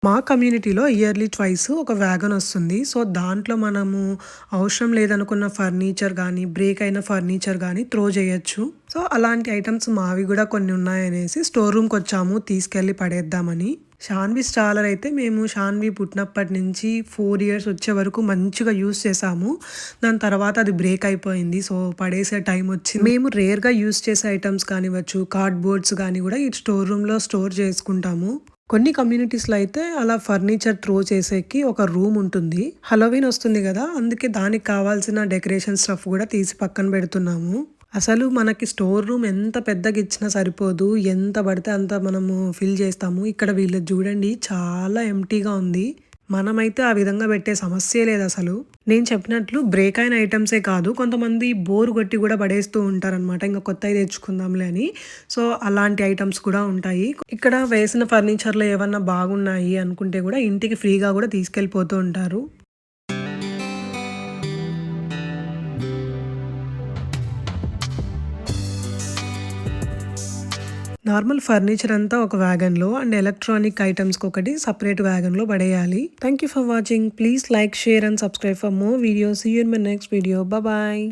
మా కమ్యూనిటీలో yearly twice ఒక వ్యాగన్ వస్తుంది. సో, దాంట్లో మనము అవసరం లేదనుకున్న ఫర్నిచర్ గానీ, బ్రేక్ అయిన ఫర్నిచర్ గానీ త్రో చేయొచ్చు. సో, అలాంటి ఐటెమ్స్ మావి గూడా కొన్ని ఉన్నాయనేసి స్టోర్ రూమ్‌కొచ్చాము తీసుకెళ్ళి పడేద్దామని. షాన్వి స్టాలర్ అయితే మేము షాన్వి పుట్టినప్పటి నుంచి 4 ఇయర్స్ వచ్చే వరకు మంచిగా యూజ్ చేశాము. దాని తర్వాత అది బ్రేక్ అయిపోయింది. సో, పడేసే టైం వచ్చింది. మేము రేర్‌గా యూజ్ చేసే ఐటెమ్స్ కానివ్వచ్చు, కార్డ్‌బోర్డ్స్ గానీ గూడా ఈ స్టోర్ రూమ్‌లో స్టోర్ చేసుకుంటాము. కొన్ని కమ్యూనిటీస్‌లో అయితే అలా ఫర్నిచర్ త్రో చేసేకి ఒక రూమ్ ఉంటుంది. హాలోవీన్ వస్తుంది గదా! అందుకే దానికి కావాల్సిన డెకరేషన్ స్టఫ్ గూడా తీసి పక్కన పెడుతున్నాము. అసలు మనకి స్టోర్ రూమ్ ఎంత పెద్దగిచ్చినా సరిపోదు. ఎంత పడితే అంత మనము ఫిల్ చేస్తాము. ఇక్కడ వీళ్ళది చూడండి చాలా ఎంప్టీగా ఉంది. మనమైతే ఆ విధంగా పెట్టే సమస్యే లేదసలు. నేను చెప్పినట్లు బ్రేక్ అయిన ఐటెమ్సే కాదు, కొంతమంది బోర్ కొట్టి కూడా పడేస్తూ ఉంటారనమాట. ఇంక కొత్తయి తెచ్చుకుందాంలే అని. సో, అలాంటి ఐటెమ్స్ కూడా ఉంటాయి. ఇక్కడ వేసిన ఫర్నిచర్‌లో ఏవన్నా బాగున్నాయి అనుకుంటే కూడా ఇంటికి ఫ్రీగా కూడా తీసుకెళ్ళిపోతూ ఉంటారు. నార్మల్ ఫర్నిచర్ అంతా ఒక వ్యాగన్‌లో అండ్ ఎలక్ట్రానిక్ ఐటెమ్స్‌కొకటి సెపరేట్ వ్యాగన్‌లో పడేయాలి. Thank you for watching. Please like, share and subscribe for more videos. See you in my next video. Bye.